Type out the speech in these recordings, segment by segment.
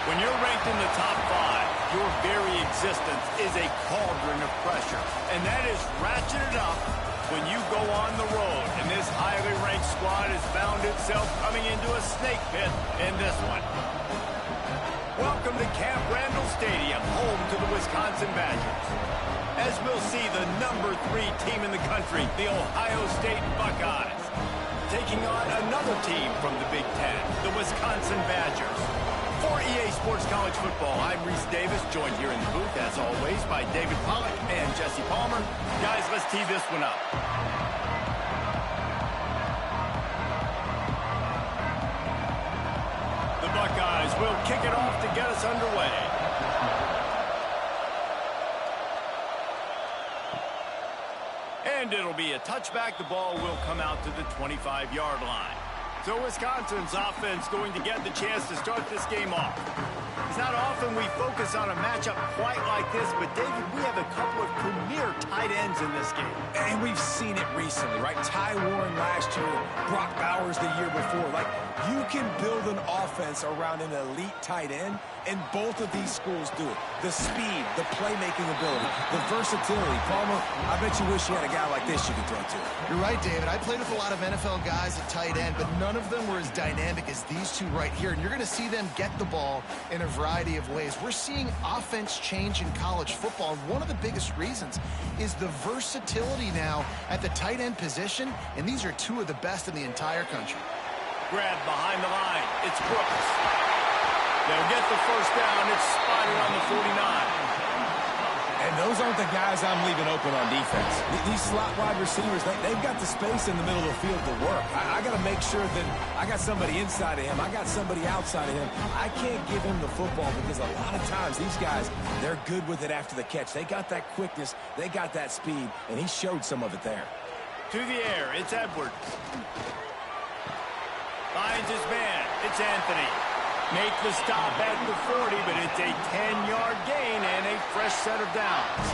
When you're ranked in the top 5, your very existence is a cauldron of pressure. And that is ratcheted up when you go on the road. And this highly ranked squad has found itself coming into a snake pit in this one. Welcome to Camp Randall Stadium, home to the Wisconsin Badgers. As we'll see the number 3 team in the country, the Ohio State Buckeyes, taking on another team from the Big Ten, the Wisconsin Badgers. For EA Sports College Football, I'm Reese Davis, joined here in the booth, as always, by David Pollack and Jesse Palmer. Guys, let's tee this one up. The Buckeyes will kick it off to get us underway. And it'll be a touchback. The ball will come out to the 25-yard line. So Wisconsin's offense going to get the chance to start this game off. It's not often we focus on a matchup quite like this, but David, we have a couple of premier tight ends in this game. And we've seen it recently, right? Ty Warren last year, Brock Bowers the year before. Like, you can build an offense around an elite tight end, and both of these schools do it. The speed, the playmaking ability, the versatility. Palmer, I bet you wish you had a guy like this you could throw to. You're right, David. I played with a lot of NFL guys at tight end, but none of them were as dynamic as these two right here. And you're going to see them get the ball in a variety of ways. We're seeing offense change in college football, and one of the biggest reasons is the versatility now at the tight end position, and these are two of the best in the entire country. Grab behind the line. It's Brooks. They'll get the first down. It's spotted on the 49. And those aren't the guys I'm leaving open on defense. These slot wide receivers, they've got the space in the middle of the field to work. I got to make sure that I got somebody inside of him. I got somebody outside of him. I can't give him the football because a lot of times these guys, they're good with it after the catch. They got that quickness. They got that speed, and he showed some of it there. To the air, it's Edwards. Finds his man. It's Anthony. Make the stop at the 40, but it's a 10-yard gain and a fresh set of downs.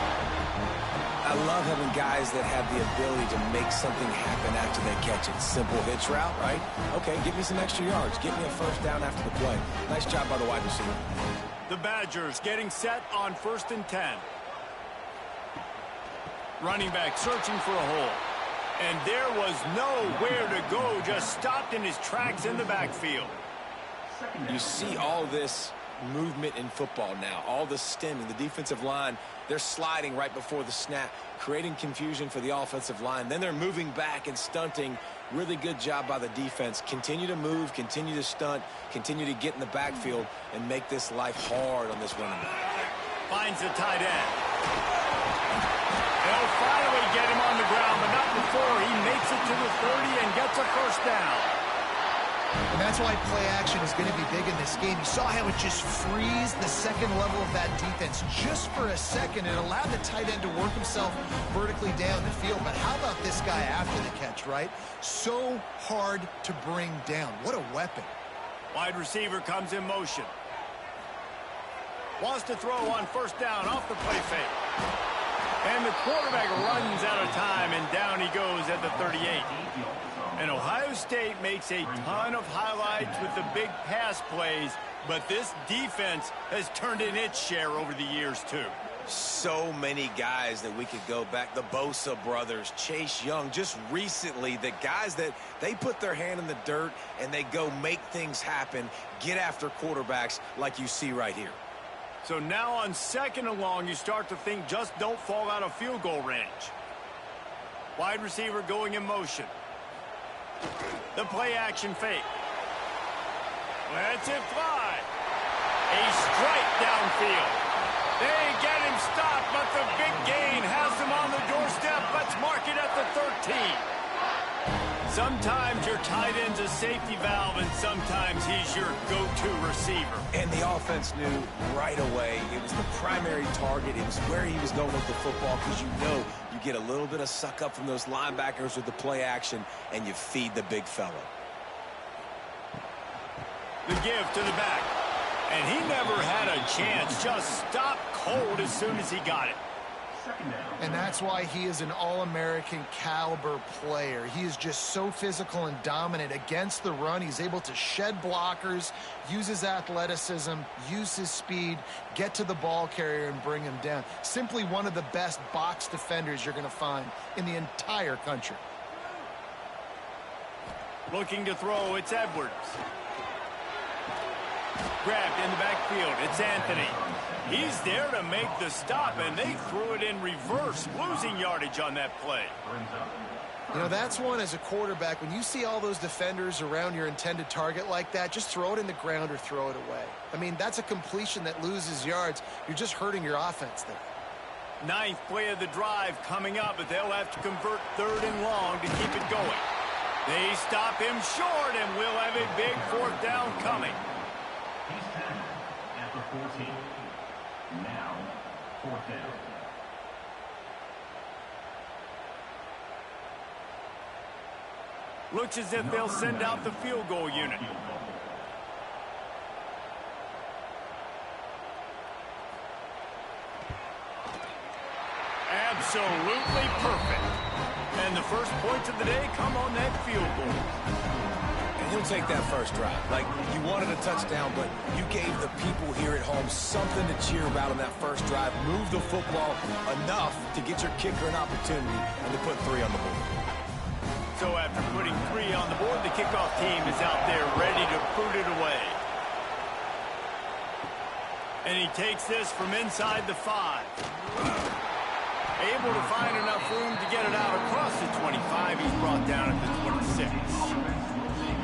I love having guys that have the ability to make something happen after they catch it. Simple hitch route, right? Okay, give me some extra yards. Get me a first down after the play. Nice job by the wide receiver. The Badgers getting set on 1st and 10. Running back searching for a hole. And there was nowhere to go, just stopped in his tracks in the backfield. You see all this movement in football now, all the stemming, the defensive line, they're sliding right before the snap, creating confusion for the offensive line. Then they're moving back and stunting. Really good job by the defense. Continue to move, continue to stunt, continue to get in the backfield and make this life hard on this running back. Finds the tight end. They'll finally get him on the ground, but not before he makes it to the 30 and gets a first down. And that's why play action is going to be big in this game. You saw how it just frees the second level of that defense just for a second. It allowed the tight end to work himself vertically down the field. But how about this guy after the catch, right? So hard to bring down. What a weapon. Wide receiver comes in motion. Wants to throw on first down off the play fake. And the quarterback runs out of time, and down he goes at the 38. And Ohio State makes a ton of highlights with the big pass plays, but this defense has turned in its share over the years, too. So many guys that we could go back. The Bosa brothers, Chase Young, just recently, the guys that they put their hand in the dirt and they go make things happen, get after quarterbacks like you see right here. So now on 2nd and long, you start to think just don't fall out of field goal range. Wide receiver going in motion. The play action fake. Lets it fly. A strike downfield. They get him stopped, but the big gain has him on the doorstep. Let's mark it at the 13. Sometimes your tight end's a safety valve, and sometimes he's your go-to receiver. And the offense knew right away it was the primary target. It was where he was going with the football because you know you get a little bit of suck up from those linebackers with the play action, and you feed the big fella. The give to the back. And he never had a chance. Just stopped cold as soon as he got it. And that's why he is an All-American caliber player. He is just so physical and dominant against the run. He's able to shed blockers, use his athleticism, use his speed, get to the ball carrier and bring him down. Simply one of the best box defenders you're going to find in the entire country. Looking to throw, it's Edwards. Grabbed in the backfield, it's Anthony. He's there to make the stop, and they threw it in reverse, losing yardage on that play. You know, that's one as a quarterback. When you see all those defenders around your intended target like that, just throw it in the ground or throw it away. I mean, that's a completion that loses yards. You're just hurting your offense there. Ninth play of the drive coming up, but they'll have to convert 3rd and long to keep it going. They stop him short, and we'll have a big 4th down coming. He's tackled at the 14. Now, 4th down. Looks as if they'll send out the field goal unit. Absolutely perfect. And the first points of the day come on that field goal. And he'll take that first drive. Like, you wanted a touchdown, but you gave the people here at home something to cheer about on that first drive. Move the football enough to get your kicker an opportunity and to put 3 on the board. So after putting 3 on the board, the kickoff team is out there ready to boot it away. And he takes this from inside the 5. Able to find enough room to get it out across the 25. He's brought down at the 26.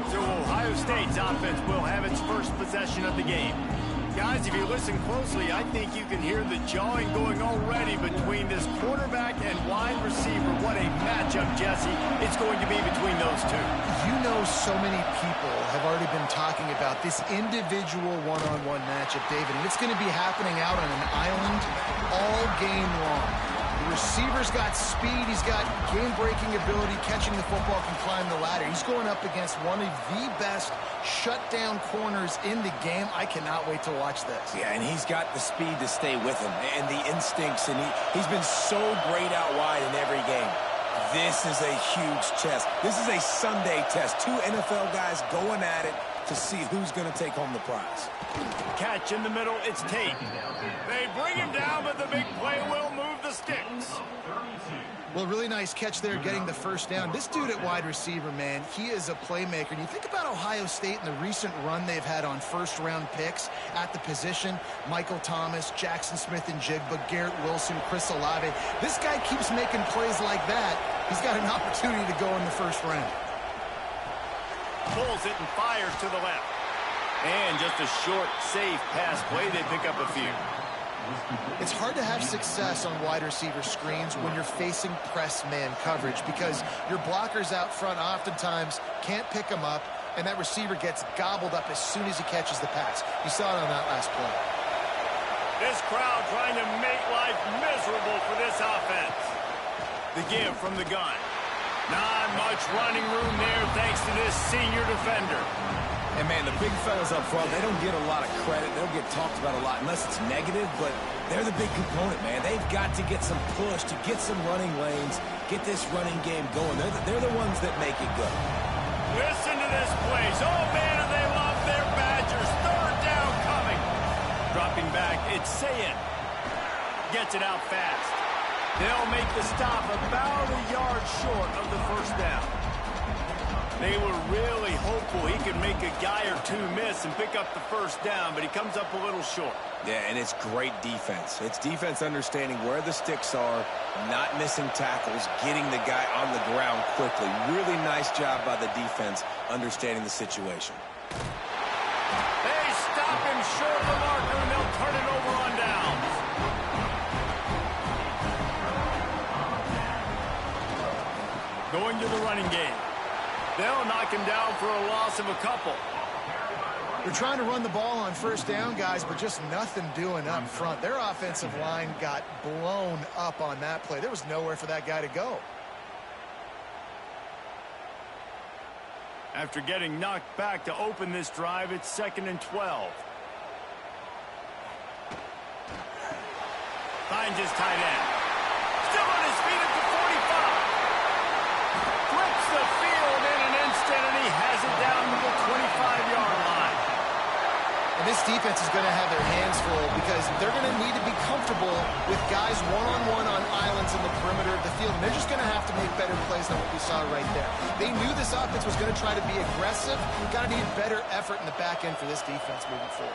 So Ohio State's offense will have its first possession of the game. Guys, if you listen closely, I think you can hear the jawing going already between this quarterback and wide receiver. What a matchup, Jesse, it's going to be between those two. You know, so many people have already been talking about this individual one-on-one matchup, David, and it's going to be happening out on an island all game long. The receiver's got speed, he's got game-breaking ability, catching the football, can climb the ladder. He's going up against one of the best shutdown corners in the game. I cannot wait to watch this. Yeah, and he's got the speed to stay with him and the instincts, and he's been so great out wide in every game. This is a huge test. This is a Sunday test. 2 NFL guys going at it to see who's going to take home the prize. Catch in the middle, it's Tate. They bring him down, but the big play will move the sticks. Well, really nice catch there, getting the first down. This dude at wide receiver, man, he is a playmaker. And you think about Ohio State and the recent run they've had on first-round picks at the position. Michael Thomas, Jackson Smith-Njigba, Garrett Wilson, Chris Olave. This guy keeps making plays like that. He's got an opportunity to go in the first round. Pulls it and fires to the left. And just a short, safe pass play. They pick up a few. It's hard to have success on wide receiver screens when you're facing press man coverage because your blockers out front oftentimes can't pick them up, and that receiver gets gobbled up as soon as he catches the pass. You saw it on that last play. This crowd trying to make life miserable for this offense. The give from the gun. Not much running room there thanks to this senior defender. And, man, the big fellas up front, they don't get a lot of credit. They don't get talked about a lot unless it's negative, but they're the big component, man. They've got to get some push, to get some running lanes, get this running game going. They're the ones that make it go. Listen to this place. Oh, man, and they love their Badgers. 3rd down coming. Dropping back, it's Sayin. Gets it out fast. They'll make the stop about a yard short of the first down. They were really hopeful he could make a guy or 2 miss and pick up the first down, but he comes up a little short. Yeah, and it's great defense. It's defense understanding where the sticks are, not missing tackles, getting the guy on the ground quickly. Really nice job by the defense understanding the situation. They stop him short of the marker, and they'll turn it over on downs. Going to the running game. They'll knock him down for a loss of a couple. They're trying to run the ball on first down, guys, but just nothing doing up front. Their offensive line got blown up on that play. There was nowhere for that guy to go. After getting knocked back to open this drive, it's 2nd and 12. Finds his tight end. And this defense is going to have their hands full because they're going to need to be comfortable with guys one-on-one on islands in the perimeter of the field. And they're just going to have to make better plays than what we saw right there. They knew this offense was going to try to be aggressive. Got to need better effort in the back end for this defense moving forward.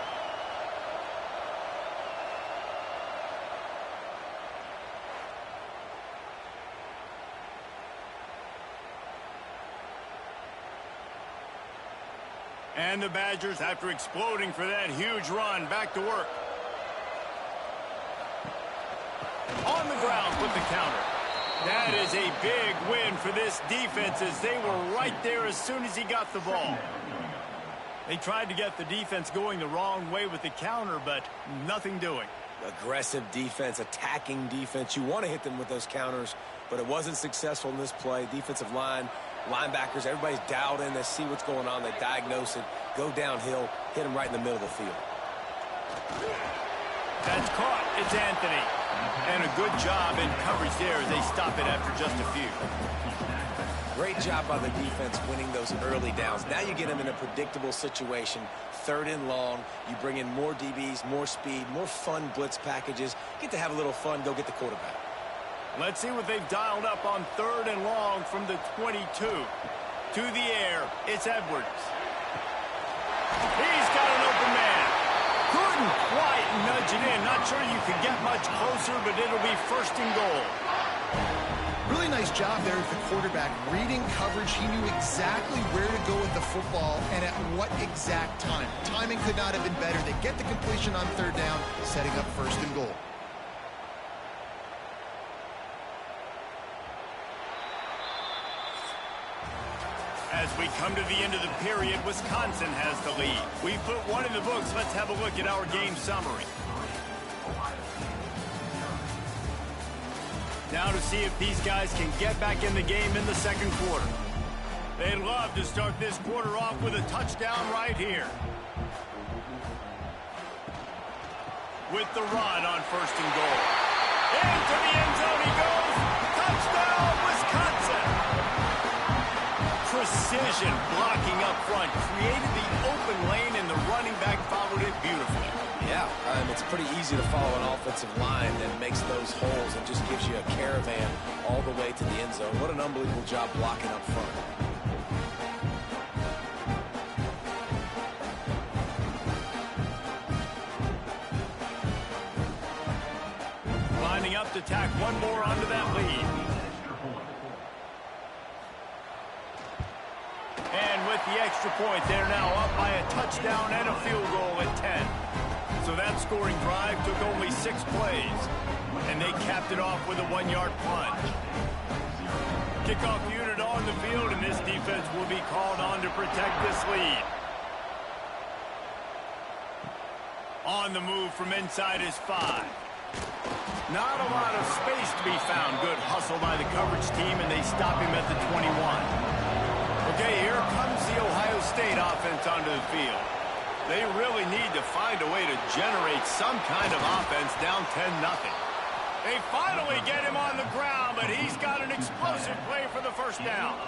And the Badgers, after exploding for that huge run, back to work. On the ground with the counter. That is a big win for this defense as they were right there as soon as he got the ball. They tried to get the defense going the wrong way with the counter, but nothing doing. Aggressive defense, attacking defense. You want to hit them with those counters, but it wasn't successful in this play. Defensive line, linebackers, everybody's dialed in. They see what's going on. They diagnose it, go downhill, hit them right in the middle of the field. That's caught. It's Anthony. And a good job in coverage there as they stop it after just a few. Great job by the defense winning those early downs. Now you get them in a predictable situation. 3rd and long. You bring in more DBs, more speed, more fun blitz packages. Get to have a little fun. Go get the quarterback. Let's see what they've dialed up on 3rd and long from the 22. To the air, it's Edwards. He's got an open man. Couldn't quite nudge it in. Not sure you could get much closer, but it'll be 1st and goal. Really nice job there with the quarterback. Reading coverage, he knew exactly where to go with the football and at what exact time. Timing could not have been better. They get the completion on 3rd down, setting up 1st and goal. As we come to the end of the period, Wisconsin has the lead. We put one in the books. Let's have a look at our game summary. Now to see if these guys can get back in the game in the 2nd quarter. They'd love to start this quarter off with a touchdown right here. With the run on 1st and goal. Into the end zone he goes. Touchdown, Wisconsin! Precision blocking up front. Created the open lane and the running back followed it beautifully. Yeah, it's pretty easy to follow an offensive line that makes those holes and just gives you a caravan all the way to the end zone. What an unbelievable job blocking up front. Lining up to tack one more onto that lead. And with the extra point, they're now up by a touchdown and a field goal at 10. So that scoring drive took only 6 plays. And they capped it off with a 1-yard plunge. Kickoff unit on the field, and this defense will be called on to protect this lead. On the move from inside is 5. Not a lot of space to be found. Good hustle by the coverage team, and they stop him at the 21. Okay, here comes the Ohio State offense onto the field. They really need to find a way to generate some kind of offense down 10-0. They finally get him on the ground, but he's got an explosive play for the 1st down.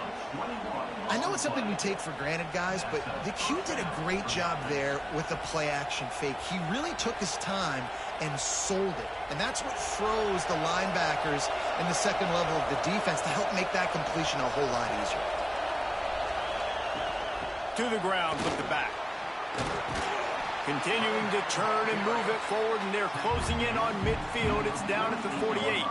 I know it's something we take for granted, guys, but the Q did a great job there with the play-action fake. He really took his time and sold it. And that's what froze the linebackers in the 2nd level of the defense to help make that completion a whole lot easier. To the ground with the back. Continuing to turn and move it forward, and they're closing in on midfield. It's down at the 48.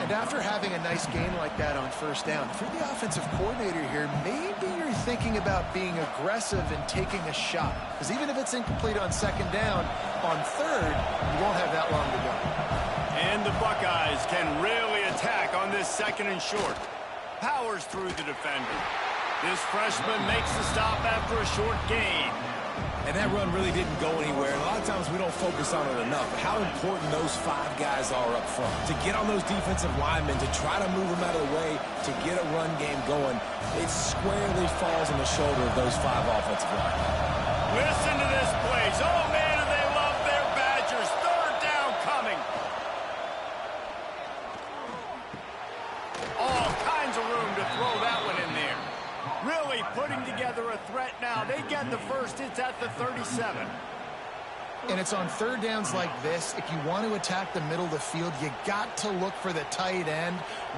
And after having a nice game like that on 1st down, if you're the offensive coordinator here, maybe you're thinking about being aggressive and taking a shot. Because even if it's incomplete on 2nd down, on 3rd, you won't have that long to go. And the Buckeyes can really attack on this 2nd and short. Powers through the defender. This freshman makes the stop after a short gain. And that run really didn't go anywhere. And a lot of times we don't focus on it enough. How important those 5 guys are up front. To get on those defensive linemen, to try to move them out of the way, to get a run game going, it squarely falls on the shoulder of those 5 offensive linemen. Listen to this place. Oh, man, do they love their Badgers. 3rd down coming. All kinds of room to throw that one in there. Really putting together a threat now. They get the 1st first. It's at the 37. And it's on third downs like this. If you want to attack the middle of the field, you got to look for the tight end.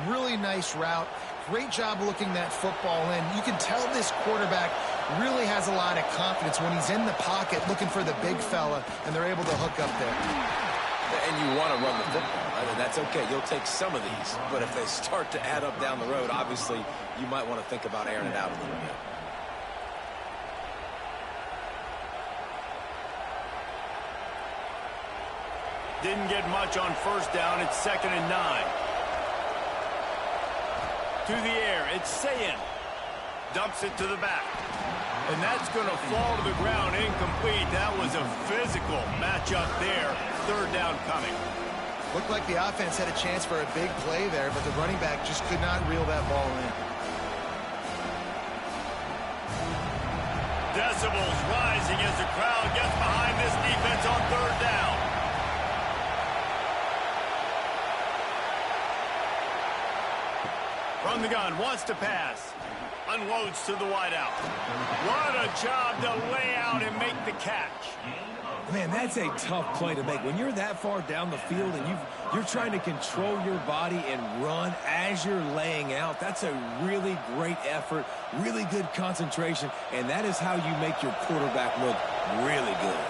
Really nice route. Great job looking that football in. You can tell this quarterback really has a lot of confidence when he's in the pocket looking for the big fella, and they're able to hook up there. And you want to run the football, right? And that's okay. You'll take some of these. But if they start to add up down the road, obviously, you might want to think about airing it out a little bit. Didn't get much on first down. It's 2nd and 9. To the air. It's Sayin. Dumps it to the back. And that's going to fall to the ground incomplete. That was a physical matchup there. Third down coming. Looked like the offense had a chance for a big play there, but the running back just could not reel that ball in. Decibels rising as the crowd gets behind this defense on third down. From the gun, wants to pass. Unloads to the wideout. What a job to lay out and make the catch. Man, that's a tough play to make. When you're that far down the field and you're trying to control your body and run as you're laying out, that's a really great effort, really good concentration, and that is how you make your quarterback look really good.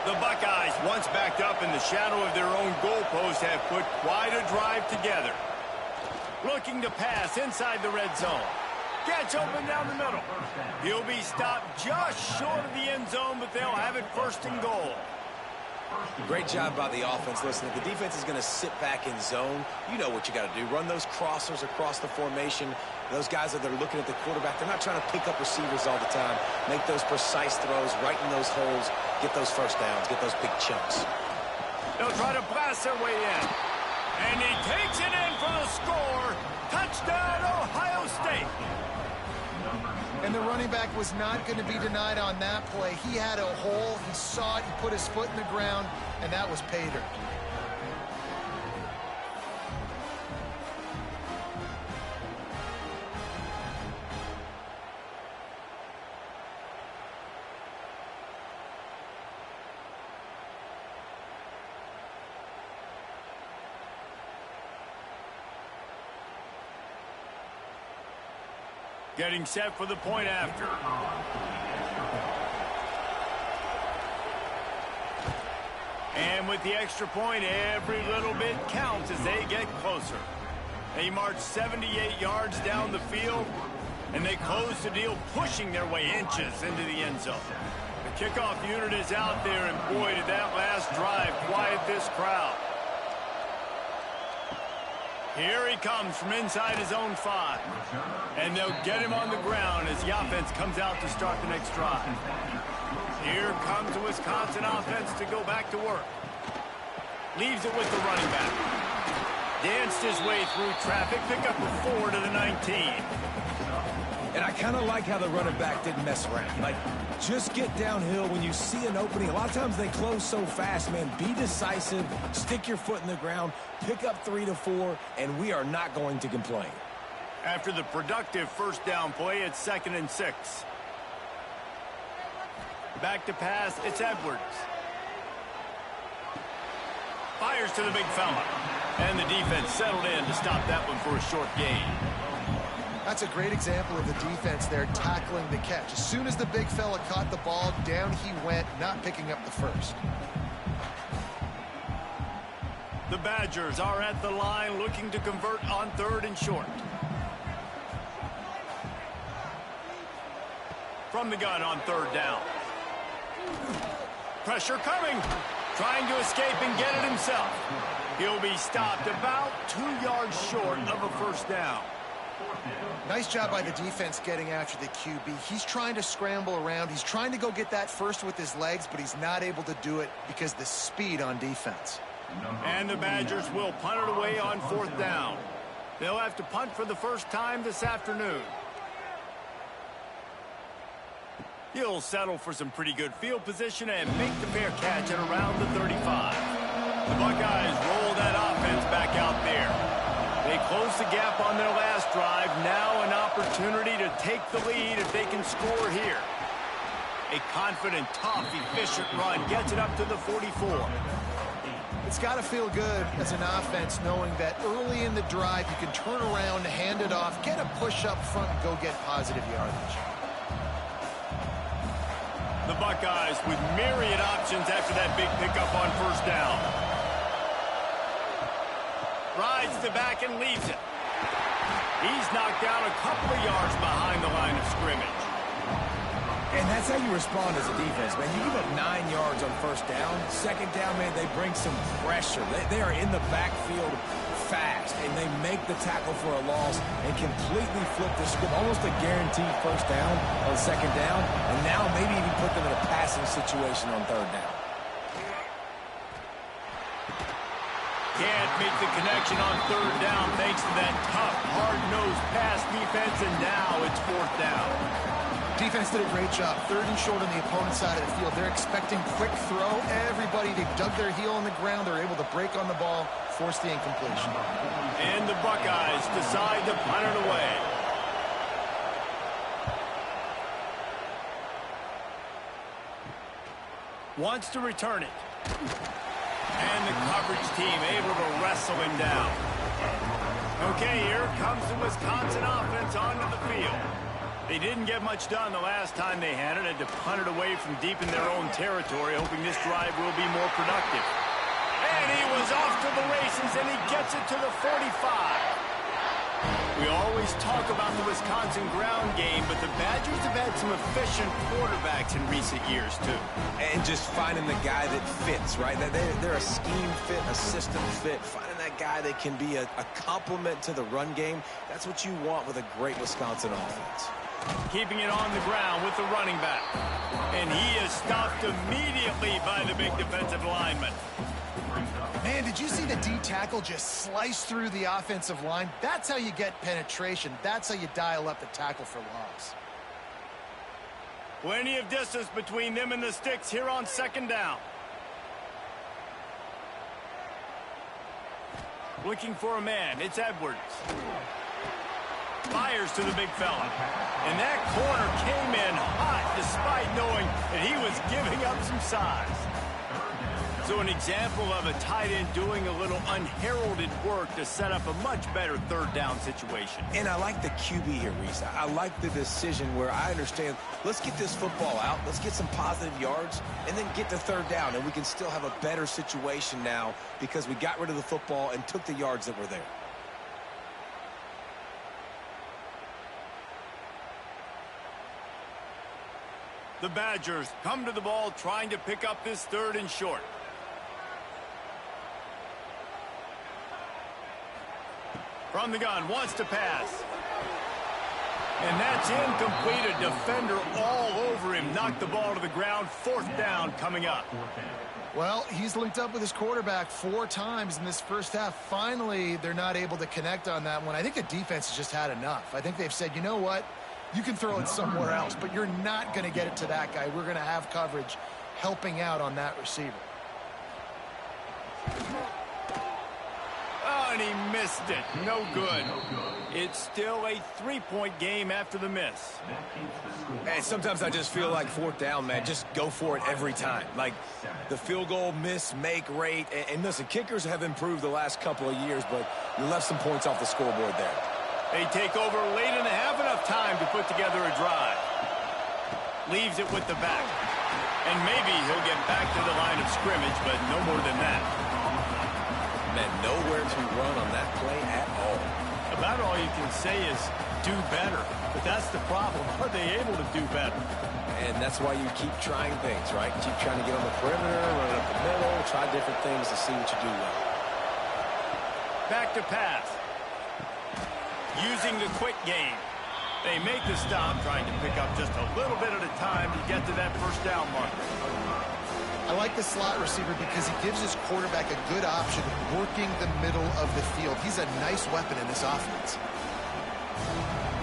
The Buckeyes, once backed up in the shadow of their own goalpost, have put quite a drive together. Looking to pass inside the red zone. Gets open down the middle. He'll be stopped just short of the end zone, but they'll have it 1st and goal. Great job by the offense. Listen, if the defense is going to sit back in zone, you know what you got to do. Run those crossers across the formation. Those guys that are looking at the quarterback, they're not trying to pick up receivers all the time. Make those precise throws, right in those holes, get those first downs, get those big chunks. They'll try to blast their way in. And he takes it in for the score. Touchdown, Ohio State. And the running back was not going to be denied on that play. He had a hole. He saw it. He put his foot in the ground, and that was pay dirt. Getting set for the point after. And with the extra point, every little bit counts as they get closer. They march 78 yards down the field, and they close the deal, pushing their way inches into the end zone. The kickoff unit is out there, and boy, did that last drive quiet this crowd. Here he comes from inside his own 5. And they'll get him on the ground as the offense comes out to start the next drive. Here comes the Wisconsin offense to go back to work. Leaves it with the running back. Danced his way through traffic, pick up a 4 to the 19. And I kind of like how the running back didn't mess around. Like, just get downhill when you see an opening. A lot of times they close so fast, man. Be decisive, stick your foot in the ground, pick up 3 to 4, and we are not going to complain. After the productive first down play, it's 2nd and 6. Back to pass, it's Edwards. Fires to the big fella. And the defense settled in to stop that one for a short gain. That's a great example of the defense there tackling the catch. As soon as the big fella caught the ball, down he went, not picking up the first. The Badgers are at the line looking to convert on 3rd and short. From the gun on 3rd down. Pressure coming. Trying to escape and get it himself. He'll be stopped about 2 yards short of a first down. Nice job by the defense getting after the QB. He's trying to scramble around. He's trying to go get that first with his legs, but he's not able to do it because of the speed on defense. And the Badgers will punt it away on 4th down. They'll have to punt for the first time this afternoon. He'll settle for some pretty good field position and make the fair catch at around the 35. The Buckeyes roll that offense back out there. They close the gap on their last drive. Now an opportunity to take the lead if they can score here. A confident, tough, efficient run gets it up to the 44. It's got to feel good as an offense knowing that early in the drive you can turn around, hand it off, get a push up front, and go get positive yardage. The Buckeyes with myriad options after that big pickup on first down. Rides the back and leaves it. He's knocked down a couple of yards behind the line of scrimmage. And that's how you respond as a defense, man. You give up 9 yards on first down. Second down, man, they bring some pressure. They are in the backfield fast, and they make the tackle for a loss and completely flip the script. Almost a guaranteed first down on second down, and now maybe even put them in a passing situation on third down. Can't make the connection on third down thanks to that tough, hard-nosed pass defense, and now it's fourth down. Defense did a great job. Third and short on the opponent's side of the field. They're expecting quick throw. Everybody, they dug their heel on the ground. They're able to break on the ball, force the incompletion. And the Buckeyes decide to punt it away. Wants to return it. And the coverage team able to wrestle him down. Okay, here comes the Wisconsin offense onto the field. They didn't get much done the last time they had it. Had to punt it away from deep in their own territory, hoping this drive will be more productive. And he was off to the races, and he gets it to the 45. We always talk about the Wisconsin ground game, but the Badgers have had some efficient quarterbacks in recent years, too. And just finding the guy that fits, right? They're a scheme fit, a system fit. Finding that guy that can be a complement to the run game, that's what you want with a great Wisconsin offense. Keeping it on the ground with the running back. And he is stopped immediately by the big defensive lineman. Man, did you see the D tackle just slice through the offensive line? That's how you get penetration. That's how you dial up the tackle for loss. Plenty of distance between them and the sticks here on second down. Looking for a man. It's Edwards. Fires to the big fella. And that corner came in hot despite knowing that he was giving up some size. So an example of a tight end doing a little unheralded work to set up a much better third down situation. And I like the QB here, Reese. I like the decision where I understand, let's get this football out, let's get some positive yards, and then get to third down, and we can still have a better situation now because we got rid of the football and took the yards that were there. The Badgers come to the ball trying to pick up this third and short. From the gun, wants to pass. And that's incomplete. A defender all over him. Knocked the ball to the ground. Fourth down coming up. Well, he's linked up with his quarterback 4 times in this first half. Finally, they're not able to connect on that one. I think the defense has just had enough. I think they've said, you know what? You can throw it somewhere else, but you're not going to get it to that guy. We're going to have coverage helping out on that receiver. Oh, and he missed it. No good. It's still a 3-point game after the miss. And sometimes I just feel like fourth down, man, just go for it every time. Like the field goal miss, make rate. And listen, kickers have improved the last couple of years, but you left some points off the scoreboard there. They take over late and have enough time to put together a drive. Leaves it with the back. And maybe he'll get back to the line of scrimmage, but no more than that. Man, nowhere to run on that play at all. About all you can say is do better. But that's the problem. Are they able to do better? And that's why you keep trying things, right? Keep trying to get on the perimeter, run up the middle, try different things to see what you do well. Back to pass. Using the quick game. They make the stop, trying to pick up just a little bit at a time to get to that first down marker. I like the slot receiver because he gives his quarterback a good option working the middle of the field. He's a nice weapon in this offense.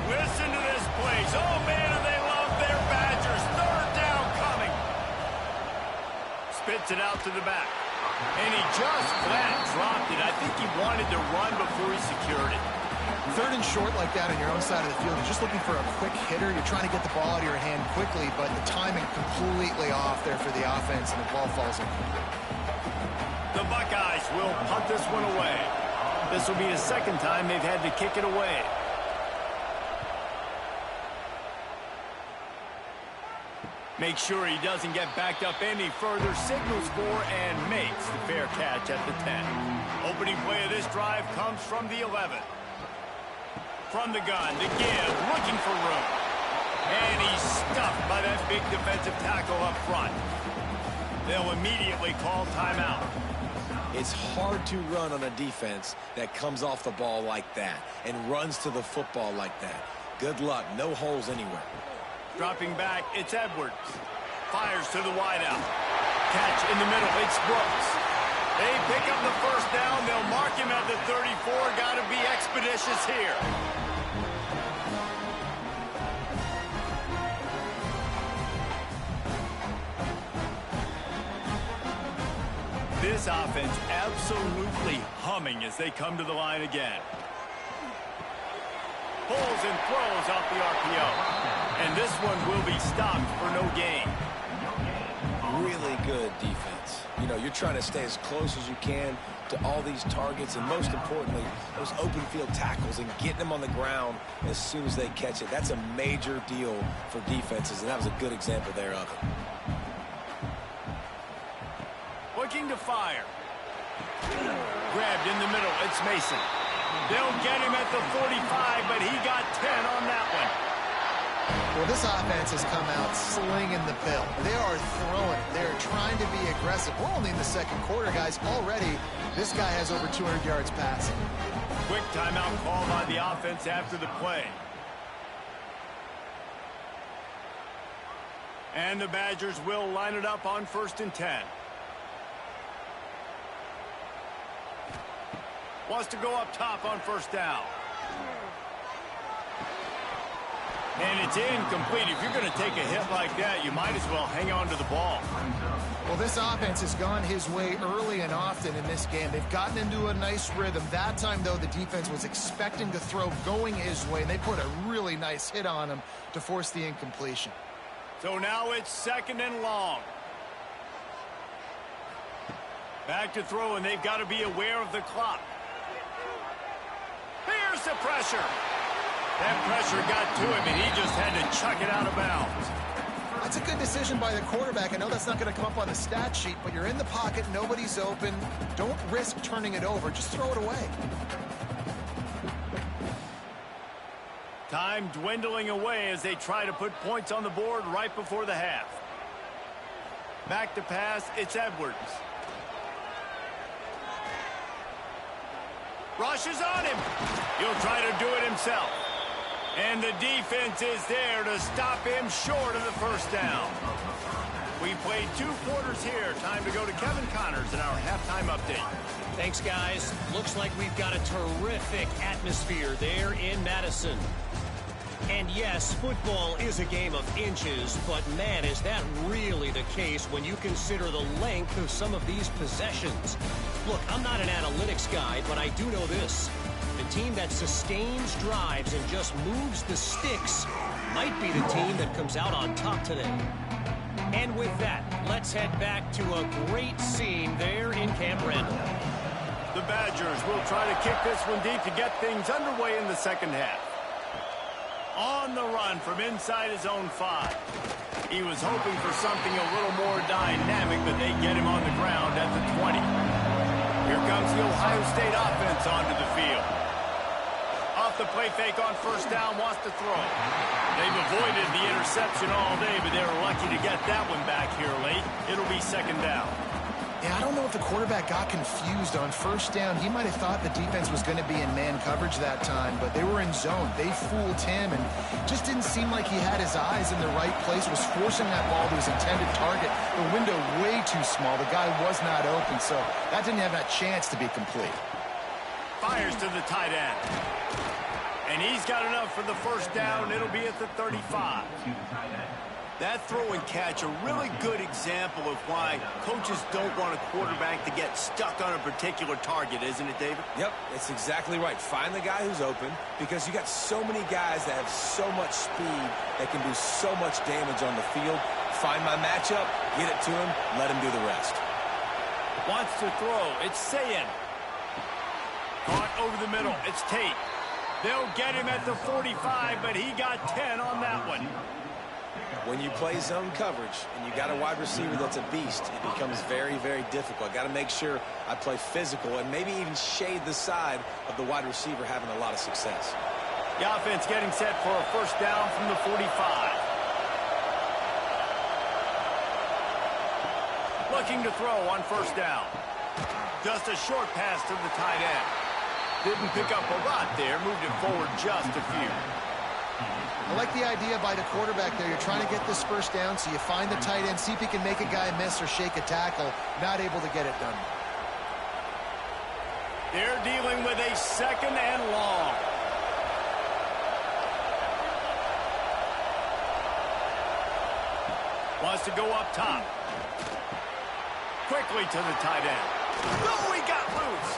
Listen to this place. Oh, man, and they love their Badgers. Third down coming. Spits it out to the back. And he just flat dropped it. I think he wanted to run before he secured it. Third and short like that on your own side of the field, you're just looking for a quick hitter. You're trying to get the ball out of your hand quickly, but the timing completely off there for the offense, and the ball falls incomplete. The Buckeyes will punt this one away. This will be the second time they've had to kick it away. Make sure he doesn't get backed up any further, signals for and makes the fair catch at the 10. Opening play of this drive comes from the 11. From the gun, the give, looking for room. And he's stuffed by that big defensive tackle up front. They'll immediately call timeout. It's hard to run on a defense that comes off the ball like that and runs to the football like that. Good luck. No holes anywhere. Dropping back, it's Edwards. Fires to the wideout. Catch in the middle, it's Brooks. They pick up the first down. They'll mark him at the 34. Got to be expeditious here. This offense absolutely humming as they come to the line again. Pulls and throws off the RPO. And this one will be stopped for no gain. Really good defense. You know, you're trying to stay as close as you can to all these targets, and most importantly, those open field tackles and getting them on the ground as soon as they catch it. That's a major deal for defenses, and that was a good example there of it. Looking to fire. Grabbed in the middle, it's Mason. They'll get him at the 45, but he got 10 on that one. Well, this offense has come out slinging the pill. They are throwing it. They're trying to be aggressive. We're only in the second quarter, guys. Already, this guy has over 200 yards passing. Quick timeout call by the offense after the play. And the Badgers will line it up on 1st and 10. Wants to go up top on 1st down. And it's incomplete. If you're going to take a hit like that, you might as well hang on to the ball. Well, this offense has gone his way early and often in this game. They've gotten into a nice rhythm. That time, though, the defense was expecting the throw going his way, and they put a really nice hit on him to force the incompletion. So now it's 2nd and long. Back to throw, and they've got to be aware of the clock. Here's the pressure. That pressure got to him, and he just had to chuck it out of bounds. That's a good decision by the quarterback. I know that's not going to come up on the stat sheet, but you're in the pocket, nobody's open. Don't risk turning it over. Just throw it away. Time dwindling away as they try to put points on the board right before the half. Back to pass, it's Edwards. Rushes on him. He'll try to do it himself. And the defense is there to stop him short of the first down. We played 2 quarters here. Time to go to Kevin Connors in our halftime update. Thanks, guys. Looks like we've got a terrific atmosphere there in Madison. And yes, football is a game of inches, but man, is that really the case when you consider the length of some of these possessions. Look, I'm not an analytics guy, but I do know this. The team that sustains drives and just moves the sticks might be the team that comes out on top today. And with that, let's head back to a great scene there in Camp Randall. The Badgers will try to kick this one deep to get things underway in the second half. On the run from inside his own 5. He was hoping for something a little more dynamic, but they get him on the ground at the 20. Here comes the Ohio State offense onto the field. Off the play fake on 1st down, wants to throw. They've avoided the interception all day, but they were lucky to get that one back here late. It'll be 2nd down. Yeah, I don't know if the quarterback got confused on 1st down. He might have thought the defense was going to be in man coverage that time, but they were in zone. They fooled him and just didn't seem like he had his eyes in the right place, was forcing that ball to his intended target. The window way too small. The guy was not open, so that didn't have that chance to be complete. Fires to the tight end. And he's got enough for the 1st down. It'll be at the 35. That throw and catch, a really good example of why coaches don't want a quarterback to get stuck on a particular target, isn't it, David? Yep, it's exactly right. Find the guy who's open, because you got so many guys that have so much speed that can do so much damage on the field. Find my matchup, get it to him, let him do the rest. Wants to throw. It's Sayin. Caught over the middle. It's Tate. They'll get him at the 45, but he got 10 on that one. When you play zone coverage and you got a wide receiver that's a beast, it becomes very, very difficult. Got to make sure I play physical and maybe even shade the side of the wide receiver having a lot of success. The offense getting set for a first down from the 45. Looking to throw on first down. Just a short pass to the tight end. Didn't pick up a lot there, moved it forward just a few. I like the idea by the quarterback there. You're trying to get this first down, so you find the tight end, see if he can make a guy miss or shake a tackle. Not able to get it done. They're dealing with a second and long. Wants to go up top. Quickly to the tight end. Oh, he got loose.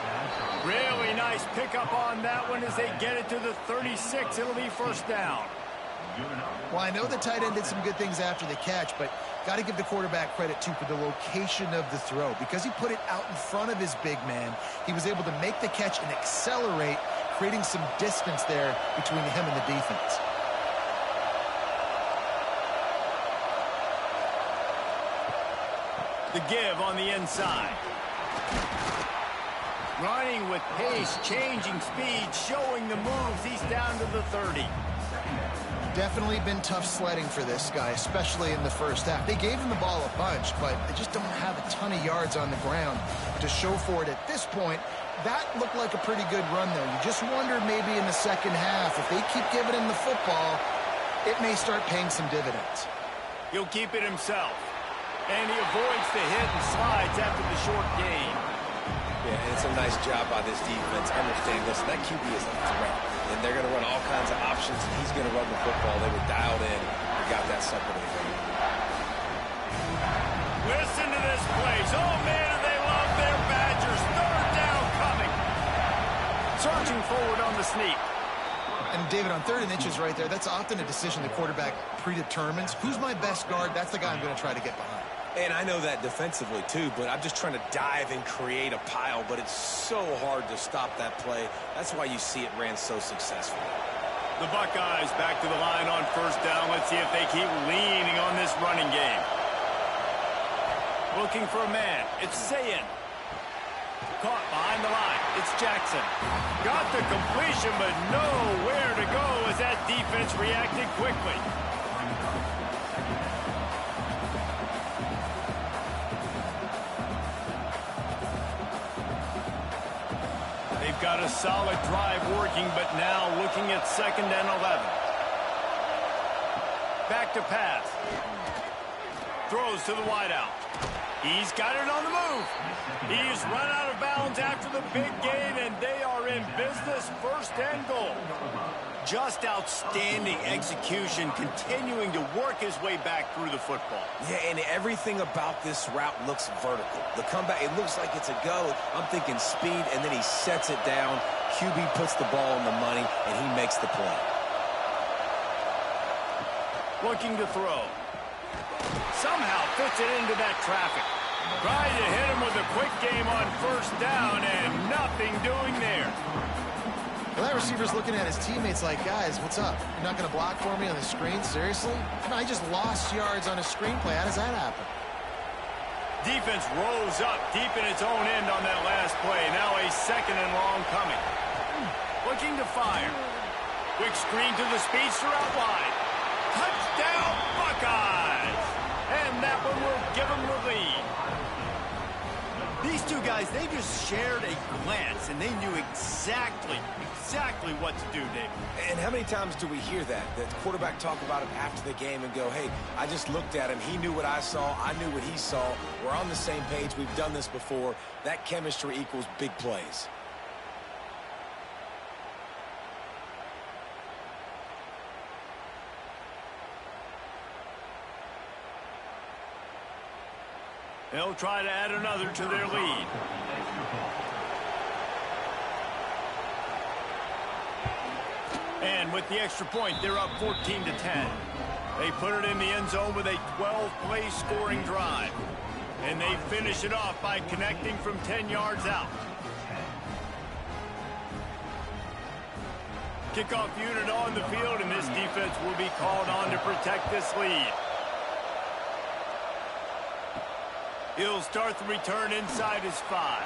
Really nice pickup on that one as they get it to the 36. It'll be first down. Well, I know the tight end did some good things after the catch, but got to give the quarterback credit, too, for the location of the throw. Because he put it out in front of his big man, he was able to make the catch and accelerate, creating some distance there between him and the defense. The give on the inside. Running with pace, changing speed, showing the moves. He's down to the 30. Definitely been tough sledding for this guy, especially in the first half. They gave him the ball a bunch, but they just don't have a ton of yards on the ground to show for it at this point. That looked like a pretty good run, though. You just wonder maybe in the second half, if they keep giving him the football, it may start paying some dividends. He'll keep it himself. And he avoids the hit and slides after the short gain. Yeah, and it's a nice job by this defense. Understand, listen, that QB is a threat. And they're going to run all kinds of options, and he's going to run the football. They were dialed in and got that sucker to the ground. Listen to this place. Oh, man, do they love their Badgers. Third down coming. Surging forward on the sneak. And, David, on 3rd and inches right there, that's often a decision the quarterback predetermines. Who's my best guard? That's the guy I'm going to try to get behind. And I know that defensively, too, but I'm just trying to dive and create a pile, but it's so hard to stop that play. That's why you see it ran so successfully. The Buckeyes back to the line on first down. Let's see if they keep leaning on this running game. Looking for a man. It's Sayin. Caught behind the line. It's Jackson. Got the completion, but nowhere to go as that defense reacted quickly. They've got a solid drive working, but now looking at 2nd and 11. Back to pass. Throws to the wideout. He's got it on the move. He's run out of bounds after the big gain, and they are in business, 1st and goal. Just outstanding execution, continuing to work his way back through the football. Yeah, and everything about this route looks vertical. The comeback, it looks like it's a go. I'm thinking speed, and then he sets it down. QB puts the ball on the money, and he makes the play. Looking to throw. Somehow fits it into that traffic. Trying to hit him with a quick game on first down, and nothing doing there. Well, that receiver's looking at his teammates like, guys, what's up? You're not going to block for me on the screen? Seriously? No, I just lost yards on a screenplay. How does that happen? Defense rolls up deep in its own end on that last play. Now a 2nd and long coming. Looking to fire. Quick screen to the speedster out wide. Touchdown, Buckeyes! And that one will give them the lead. These two guys, they just shared a glance, and they knew exactly what to do, David. And how many times do we hear that? The quarterback talk about it after the game and go, hey, I just looked at him. He knew what I saw. I knew what he saw. We're on the same page. We've done this before. That chemistry equals big plays. They'll try to add another to their lead. And with the extra point, they're up 14-10. They put it in the end zone with a 12-play scoring drive. And they finish it off by connecting from 10 yards out. Kickoff unit on the field, and this defense will be called on to protect this lead. He'll start the return inside his 5.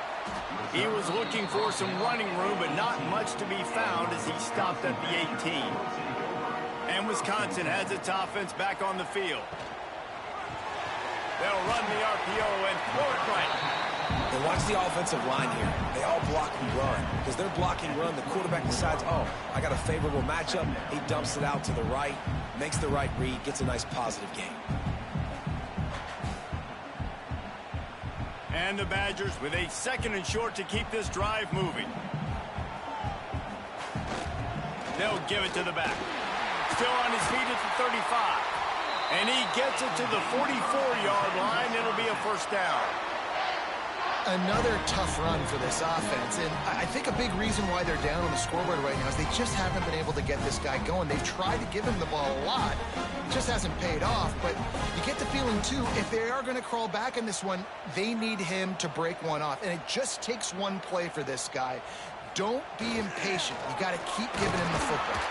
He was looking for some running room, but not much to be found as he stopped at the 18. And Wisconsin has its offense back on the field. They'll run the RPO and throw it right. And watch the offensive line here. They all block and run. Because they're blocking run, the quarterback decides, oh, I got a favorable matchup. He dumps it out to the right, makes the right read, gets a nice positive gain. And the Badgers with a 2nd and short to keep this drive moving. They'll give it to the back. Still on his feet at the 35. And he gets it to the 44-yard line. It'll be a first down. Another tough run for this offense, and I think a big reason why they're down on the scoreboard right now is they just haven't been able to get this guy going. They've tried to give him the ball a lot. It just hasn't paid off, but you get the feeling, too, if they are going to crawl back in this one, they need him to break one off, and it just takes one play for this guy. Don't be impatient. You got to keep giving him the football.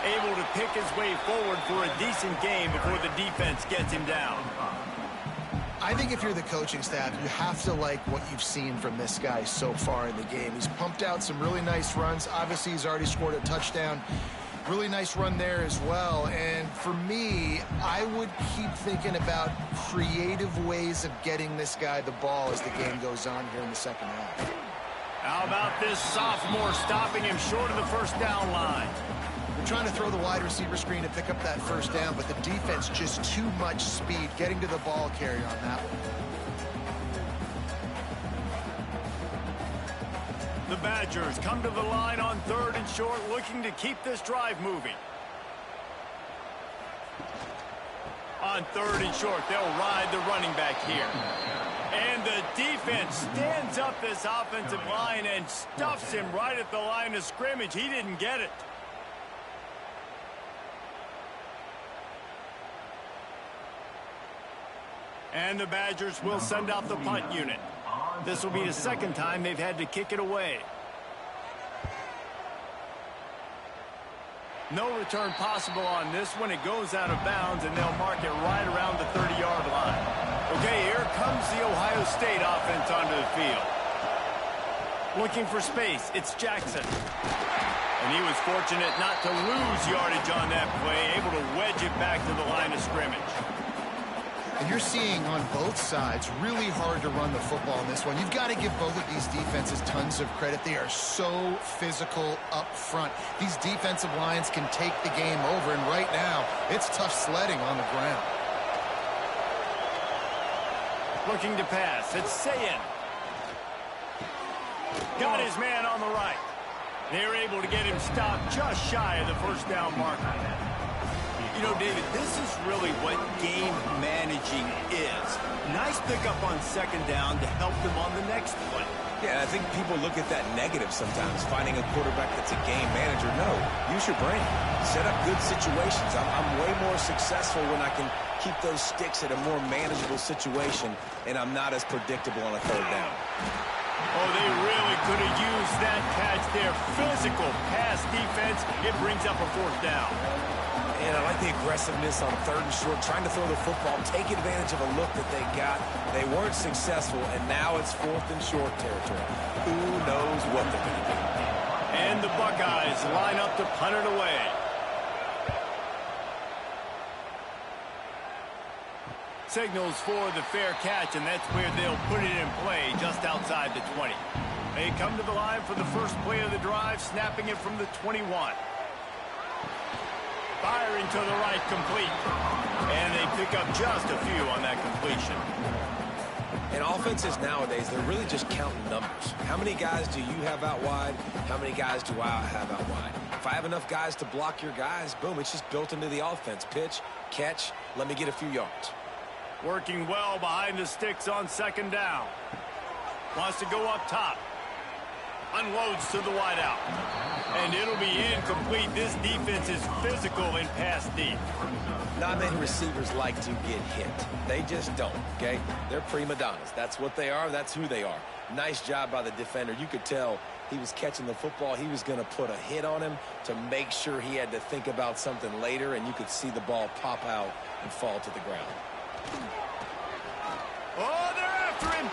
Able to pick his way forward for a decent game before the defense gets him down. I think if you're the coaching staff, you have to like what you've seen from this guy so far in the game. He's pumped out some really nice runs. Obviously, he's already scored a touchdown. Really nice run there as well. And for me, I would keep thinking about creative ways of getting this guy the ball as the game goes on here in the second half. How about this sophomore stopping him short of the first down line? Trying to throw the wide receiver screen to pick up that first down, but the defense just too much speed getting to the ball carrier on that one. The Badgers come to the line on 3rd and short, looking to keep this drive moving. On 3rd and short, they'll ride the running back here. And the defense stands up this offensive line and stuffs him right at the line of scrimmage. He didn't get it. And the Badgers will send out the punt unit. This will be the 2nd time they've had to kick it away. No return possible on this one. It goes out of bounds, and they'll mark it right around the 30-yard line. Okay, here comes the Ohio State offense onto the field. Looking for space, it's Jackson. And he was fortunate not to lose yardage on that play, able to wedge it back to the line of scrimmage. And you're seeing on both sides really hard to run the football in this one. You've got to give both of these defenses tons of credit. They are so physical up front. These defensive lines can take the game over, and right now, it's tough sledding on the ground. Looking to pass, it's Sayin. Got his man on the right. They're able to get him stopped just shy of the first down marker. You know, David, this is really what game managing is. Nice pickup on 2nd down to help them on the next play. Yeah, I think people look at that negative sometimes, finding a quarterback that's a game manager. No, use your brain. Set up good situations. I'm way more successful when I can keep those sticks at a more manageable situation, and I'm not as predictable on a 3rd down. Oh, they really could have used that catch there. Physical pass defense. It brings up a 4th down. And I like the aggressiveness on 3rd and short, trying to throw the football, take advantage of a look that they got. They weren't successful, and now it's 4th and short territory. Who knows what they're going to do? And the Buckeyes line up to punt it away. Signals for the fair catch, and that's where they'll put it in play, just outside the 20. They come to the line for the first play of the drive, snapping it from the 21. Firing to the right, complete. And they pick up just a few on that completion. And offenses nowadays, they're really just counting numbers. How many guys do you have out wide? How many guys do I have out wide? If I have enough guys to block your guys, boom, it's just built into the offense. Pitch, catch, let me get a few yards. Working well behind the sticks on second down. Wants to go up top. Unloads to the wideout. And it'll be incomplete. This defense is physical in pass deep. Not many receivers like to get hit. They just don't, okay? They're prima donnas. That's what they are. That's who they are. Nice job by the defender. You could tell he was catching the football. He was going to put a hit on him to make sure he had to think about something later, and you could see the ball pop out and fall to the ground. Oh, they're after him.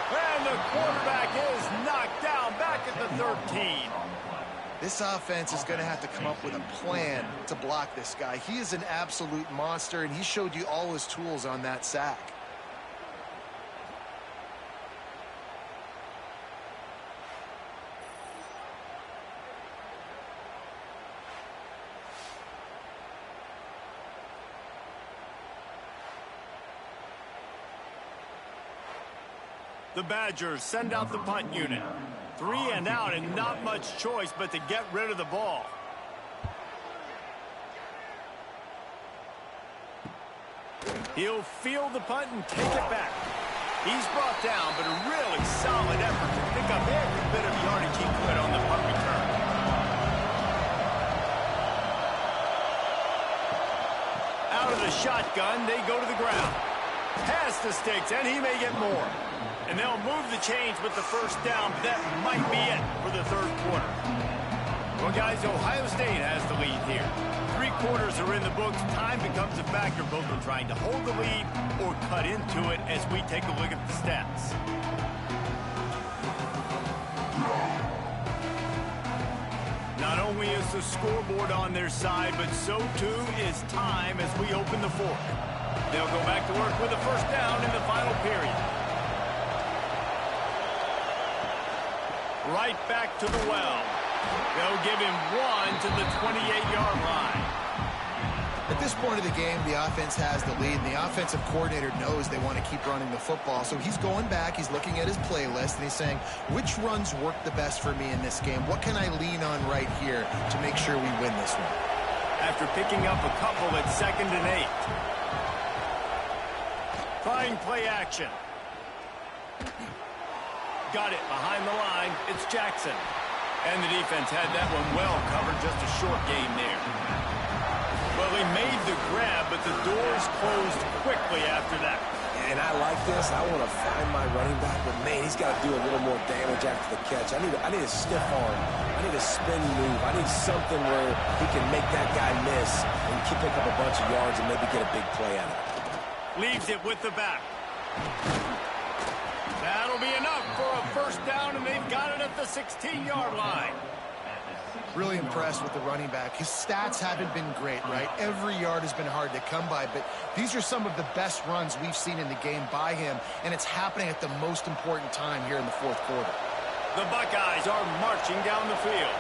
And the quarterback is knocked down back at the 13. This offense is going to have to come up with a plan to block this guy. He is an absolute monster, and he showed you all his tools on that sack. The Badgers send out the punt unit. 3 and out, and not much choice but to get rid of the ball. He'll field the punt and take it back. He's brought down, but a really solid effort to pick up every bit of yardage he could on the punt return. Out of the shotgun, they go to the ground. Past the sticks, and he may get more. And they'll move the chains with the first down. That might be it for the third quarter. Well, guys, Ohio State has the lead here. 3 quarters are in the books. Time becomes a factor both in trying to hold the lead or cut into it as we take a look at the stats. Not only is the scoreboard on their side, but so too is time as we open the fourth. They'll go back to work with a first down in the final period. Right back to the well. They'll give him 1 to the 28-yard line. At this point of the game, the offense has the lead, and the offensive coordinator knows they want to keep running the football. So he's going back, he's looking at his playlist, and he's saying, which runs work the best for me in this game? What can I lean on right here to make sure we win this one? After picking up a couple at 2nd and 8. Trying play action. Got it behind the line. It's Jackson. And the defense had that one well covered. Just a short game there. Well, he made the grab, but the doors closed quickly after that. And I like this. I want to find my running back, but man, he's got to do a little more damage after the catch. I need a stiff arm. I need a spin move. I need something where he can make that guy miss and pick up a bunch of yards and maybe get a big play out of it. Leaves it with the back. That'll be enough for a first down, and they've got it at the 16-yard line. Really impressed with the running back. His stats haven't been great, right? Every yard has been hard to come by, but these are some of the best runs we've seen in the game by him, and it's happening at the most important time here in the fourth quarter. The Buckeyes are marching down the field.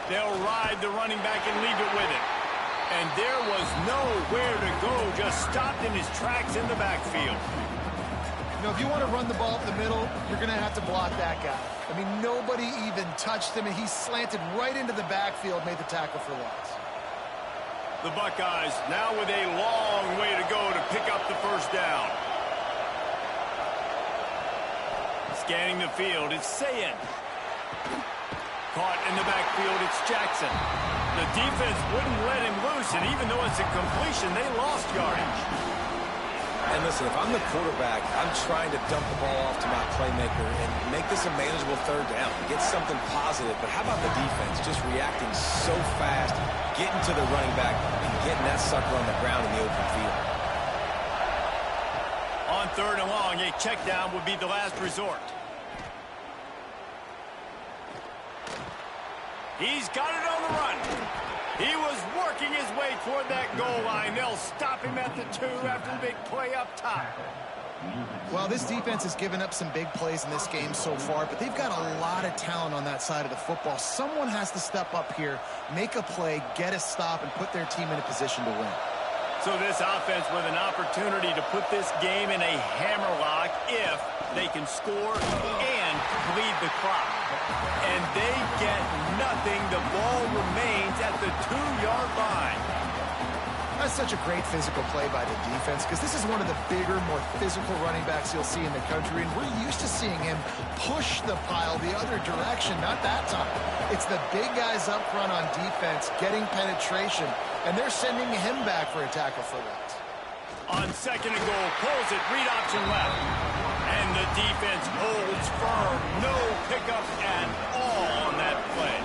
They'll ride the running back and leave it with him. And there was nowhere to go, just stopped in his tracks in the backfield. You know, if you want to run the ball up the middle, you're going to have to block that guy. I mean, nobody even touched him, and he slanted right into the backfield, made the tackle for loss. The Buckeyes now with a long way to go to pick up the first down. Scanning the field, it's Sayin. Caught in the backfield, it's Jackson. The defense wouldn't let him loose, and even though it's a completion, they lost yardage. And listen, if I'm the quarterback, I'm trying to dump the ball off to my playmaker and make this a manageable third down, get something positive. But how about the defense just reacting so fast, getting to the running back, and getting that sucker on the ground in the open field? On 3rd and long, a check down would be the last resort. He's got it on the run. He was working his way toward that goal line. They'll stop him at the 2 after the big play up top. Well, this defense has given up some big plays in this game so far, but they've got a lot of talent on that side of the football. Someone has to step up here, make a play, get a stop, and put their team in a position to win. So this offense with an opportunity to put this game in a hammerlock if they can score and bleed the clock. And they get nothing. The ball remains at the 2-yard line. That's such a great physical play by the defense because this is one of the bigger, more physical running backs you'll see in the country, and we're used to seeing him push the pile the other direction. Not that time. It's the big guys up front on defense getting penetration, and they're sending him back for a tackle for loss. On second and goal, pulls it, read option left. And the defense holds firm. No pickup at all on that play.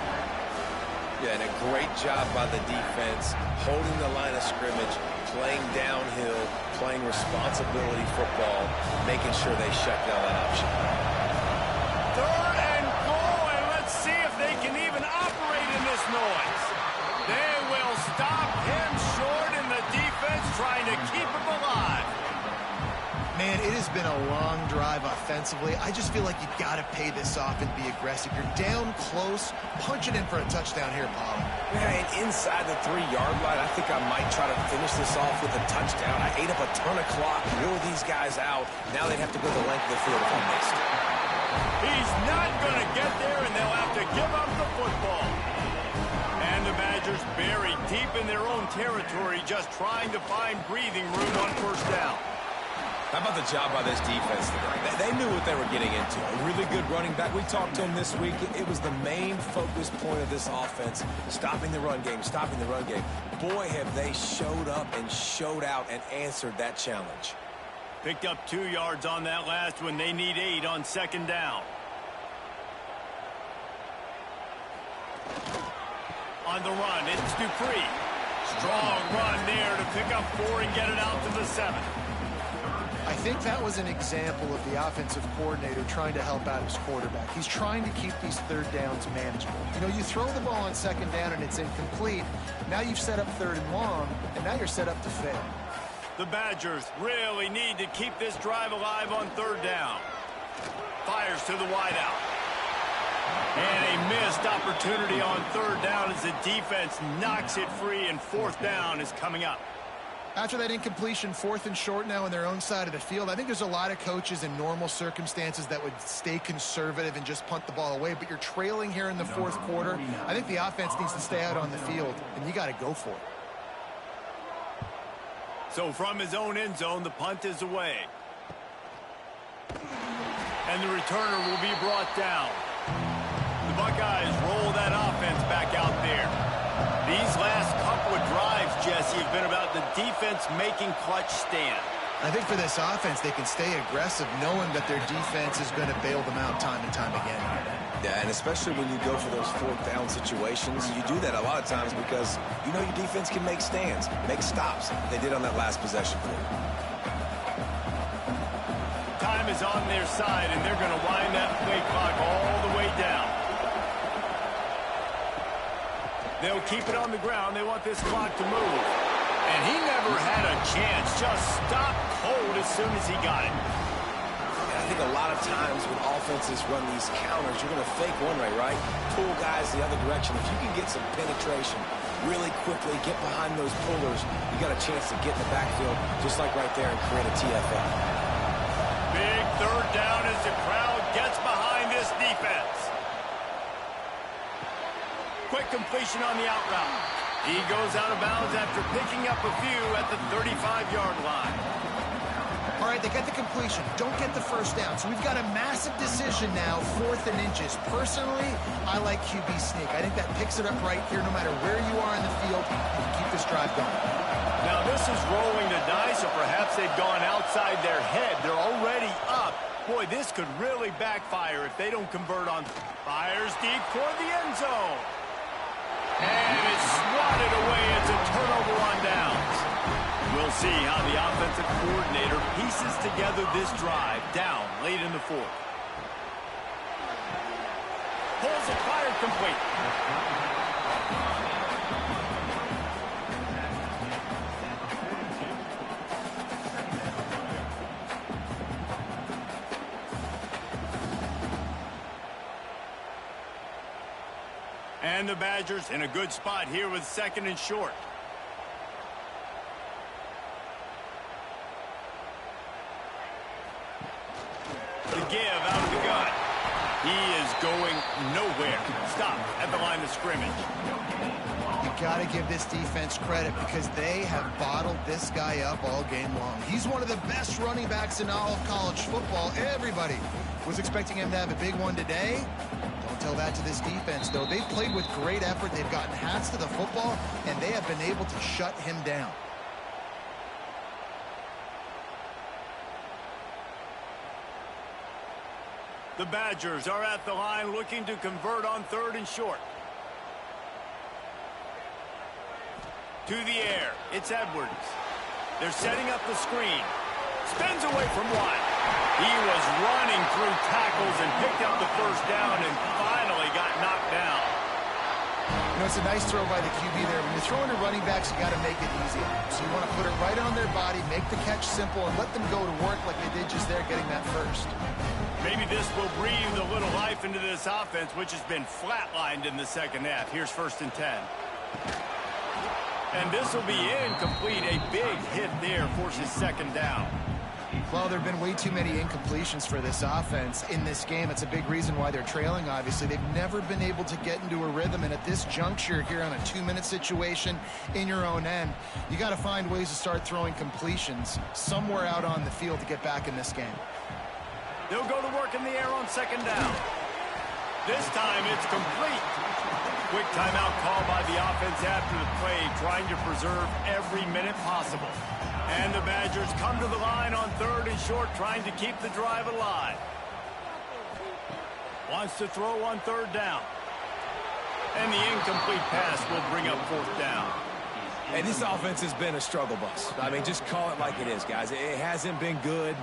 Yeah, and a great job by the defense, holding the line of scrimmage, playing downhill, playing responsibility football, making sure they shut down that option. Third and goal, and let's see if they can even operate in this noise. They will stop him short, and the defense trying to keep him alive. Man, it has been a long drive offensively. I just feel like you've got to pay this off and be aggressive. You're down close. Punch it in for a touchdown here, Paul. Yeah, and inside the 3-yard line, I think I might try to finish this off with a touchdown. I ate up a ton of clock, wore these guys out. Now they'd have to go the length of the field if I missed. He's not going to get there, and they'll have to give up the football. And the Badgers buried deep in their own territory, just trying to find breathing room on first down. How about the job by this defense today? They knew what they were getting into. A really good running back. We talked to him this week. It was the main focus point of this offense, stopping the run game, stopping the run game. Boy, have they showed up and showed out and answered that challenge. Picked up 2 yards on that last one. They need 8 on second down. On the run, it's Dupree. Strong run there to pick up 4 and get it out to the 7. I think that was an example of the offensive coordinator trying to help out his quarterback. He's trying to keep these third downs manageable. You know, you throw the ball on second down and it's incomplete. Now you've set up third and long, and now you're set up to fail. The Badgers really need to keep this drive alive on third down. Fires to the wideout. And a missed opportunity on third down as the defense knocks it free, and fourth down is coming up. After that incompletion, 4th and short now on their own side of the field, I think there's a lot of coaches in normal circumstances that would stay conservative and just punt the ball away, but you're trailing here in the 4th quarter. I think the offense needs to stay out on the field, and you got to go for it. So from his own end zone, the punt is away. And the returner will be brought down. The Buckeyes roll that offense back out there. These last couple of drives, Jesse, have been about the defense making clutch stand. I think for this offense, they can stay aggressive knowing that their defense is going to bail them out time and time again. Yeah, and especially when you go for those fourth down situations, you do that a lot of times because you know your defense can make stands, make stops. They did on that last possession for you. Time is on their side, and they're going to wind that play clock all the way down. They'll keep it on the ground. They want this clock to move. And he never had a chance. Just stopped cold as soon as he got it. And I think a lot of times when offenses run these counters, you're going to fake one way, right? Pull guys the other direction. If you can get some penetration really quickly, get behind those pullers, you got a chance to get in the backfield just like right there and create a TFL. Big third down as the crowd gets behind this defense. Quick completion on the out route. He goes out of bounds after picking up a few at the 35-yard line. All right, they get the completion. Don't get the first down. So we've got a massive decision now, 4th and inches. Personally, I like QB sneak. I think that picks it up right here no matter where you are in the field. You keep this drive going. Now, this is rolling the dice, or perhaps they've gone outside their head. They're already up. Boy, this could really backfire if they don't convert on. Fires deep toward the end zone. And it's swatted away. It's a turnover on downs. We'll see how the offensive coordinator pieces together this drive down late in the 4th. Pulls it, fired complete. And the Badgers in a good spot here with 2nd and short. The give out of the gun. He is going nowhere. Stop at the line of scrimmage. You got to give this defense credit because they have bottled this guy up all game long. He's one of the best running backs in all of college football. Everybody was expecting him to have a big one today. Don't tell that to this defense, though. They've played with great effort. They've gotten hats to the football, and they have been able to shut him down. The Badgers are at the line looking to convert on 3rd and short. To the air, it's Edwards. They're setting up the screen. Spins away from one. He was running through tackles and picked up the first down and finally got knocked down. You know, it's a nice throw by the QB there. When you're throwing to running backs, you got to make it easy. So you want to put it right on their body, make the catch simple, and let them go to work like they did just there getting that first. Maybe this will breathe a little life into this offense, which has been flatlined in the second half. Here's 1st and 10. And this will be incomplete. A big hit there forces 2nd down. Well, there have been way too many incompletions for this offense in this game. It's a big reason why they're trailing, obviously. They've never been able to get into a rhythm, and at this juncture here on a 2-minute situation in your own end, you got to find ways to start throwing completions somewhere out on the field to get back in this game. They'll go to work in the air on 2nd down. This time it's complete. Quick timeout call by the offense after the play, trying to preserve every minute possible. And the Badgers come to the line on 3rd and short, trying to keep the drive alive. Wants to throw on 3rd down. And the incomplete pass will bring up 4th down. And this offense has been a struggle bus. I mean, just call it like it is, guys. It hasn't been good,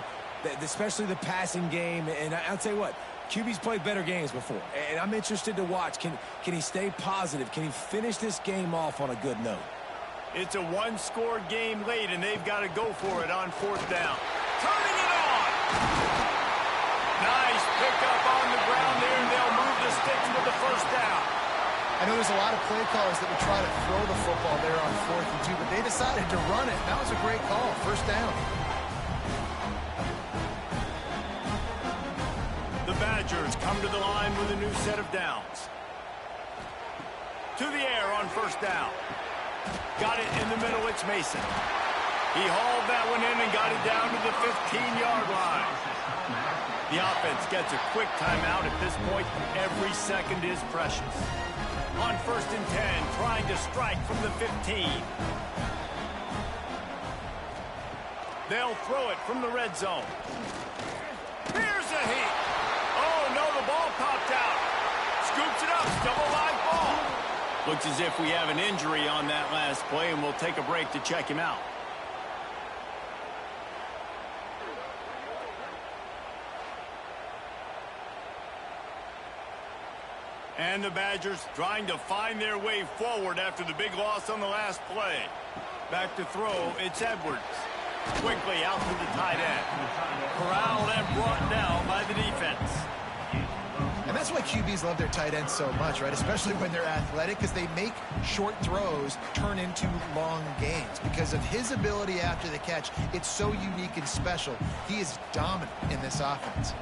especially the passing game. And I'll tell you what, QB's played better games before. And I'm interested to watch. Can he stay positive? Can he finish this game off on a good note? It's a 1-score game late, and they've got to go for it on 4th down. Turning it on! Nice pickup on the ground there, and they'll move the sticks with the 1st down. I know there's a lot of play callers that would try to throw the football there on 4th and 2, but they decided to run it. That was a great call. 1st down. The Badgers come to the line with a new set of downs. To the air on 1st down. Got it in the middle, it's Mason. He hauled that one in and got it down to the 15-yard line. The offense gets a quick timeout at this point. Every second is precious. On 1st and 10, trying to strike from the 15. They'll throw it from the red zone. Here's a hit. Oh, no, the ball popped out. Scoops it up, still a live ball. Looks as if we have an injury on that last play, and we'll take a break to check him out. And the Badgers trying to find their way forward after the big loss on the last play. Back to throw, it's Edwards. Quickly out to the tight end. Corralled and brought down by the defense. And that's why QBs love their tight ends so much, right? Especially when they're athletic, because they make short throws turn into long gains. Because of his ability after the catch, it's so unique and special. He is dominant in this offense.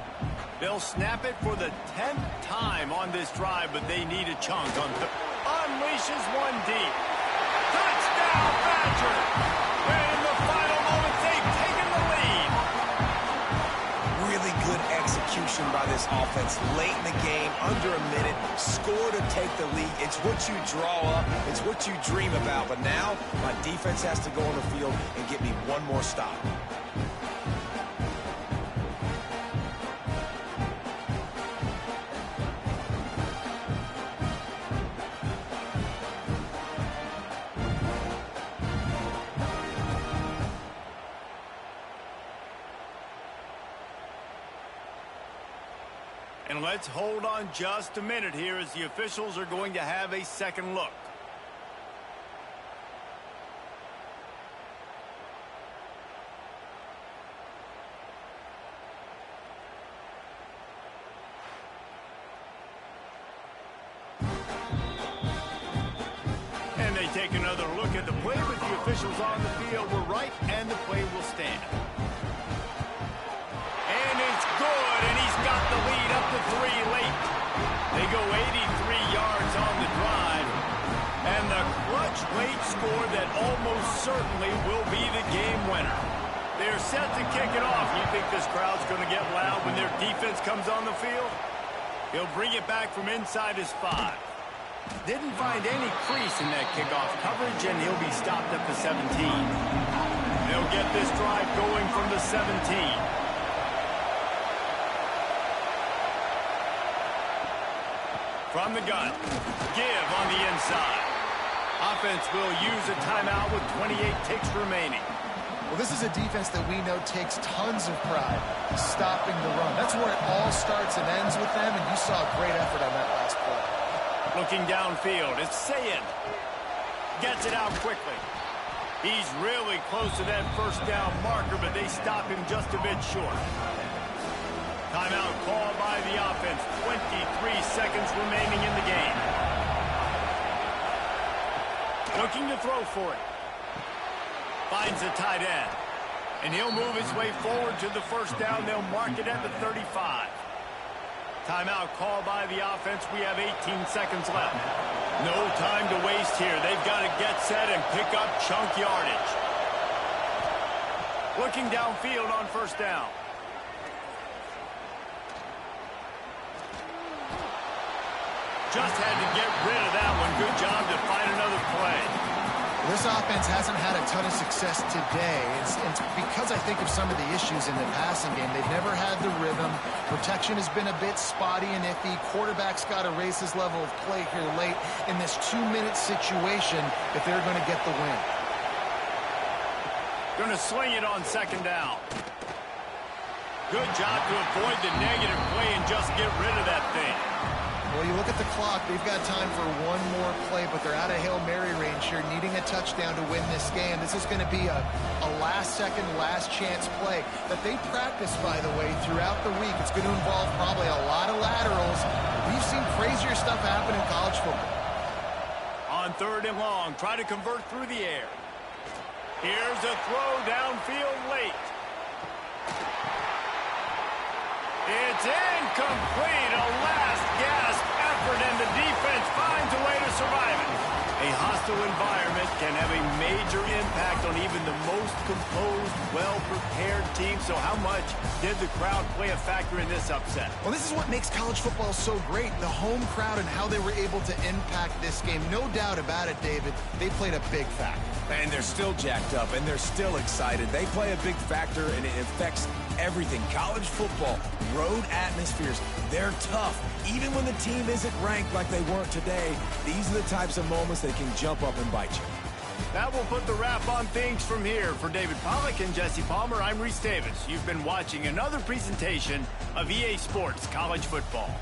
They'll snap it for the 10th time on this drive, but they need a chunk on unleashes one deep. Touchdown, Badger! And in the final moments, they've taken the lead. Really good execution by this offense late in the game, under a minute, score to take the lead. It's what you draw up, it's what you dream about. But now, my defense has to go on the field and get me one more stop. And let's hold on just a minute here as the officials are going to have a second look. And they take another look at the play, but the officials on the field were right, and the play will stand. And it's good, and he's got the lead up to 3 late late score that almost certainly will be the game winner. They're set to kick it off. You think this crowd's going to get loud when their defense comes on the field? He'll bring it back from inside his 5. Didn't find any crease in that kickoff coverage, and he'll be stopped at the 17. They'll get this drive going from the 17. From the gun, give on the inside. Offense will use a timeout with 28 ticks remaining. Well, this is a defense that we know takes tons of pride stopping the run. That's where it all starts and ends with them, and you saw a great effort on that last play. Looking downfield, it's Sayin. Gets it out quickly. He's really close to that first down marker, but they stop him just a bit short. Timeout called by the offense. 23 seconds remaining in the game. Looking to throw for it. Finds a tight end. And he'll move his way forward to the first down. They'll mark it at the 35. Timeout called by the offense. We have 18 seconds left. No time to waste here. They've got to get set and pick up chunk yardage. Looking downfield on first down. Just had to get rid of that one. Good job to find another play. This offense hasn't had a ton of success today. It's because I think of some of the issues in the passing game. They've never had the rhythm. Protection has been a bit spotty and iffy. Quarterback's got to raise his level of play here late in this 2-minute situation if they're going to get the win. Going to sling it on second down. Good job to avoid the negative play and just get rid of that thing. Well, you look at the clock, they've got time for one more play, but they're out of Hail Mary range here, needing a touchdown to win this game. This is going to be a last-second, last-chance play that they practice, by the way, throughout the week. It's going to involve probably a lot of laterals. We've seen crazier stuff happen in college football. On third and long, try to convert through the air. Here's a throw downfield late. It's incomplete. A last-gasp effort, and the defense finds a way to survive it. A hostile environment can have a major impact on even the most composed, well-prepared team. So how much did the crowd play a factor in this upset? Well, this is what makes college football so great, the home crowd and how they were able to impact this game. No doubt about it, David. They played a big factor. And they're still jacked up, and they're still excited. They play a big factor, and it affects everything. College football, road atmospheres, they're tough. Even when the team isn't ranked like they weren't today, these are the types of moments that can jump up and bite you. That will put the wrap on things from here. For David Pollack and Jesse Palmer, I'm Reese Davis. You've been watching another presentation of EA Sports College Football.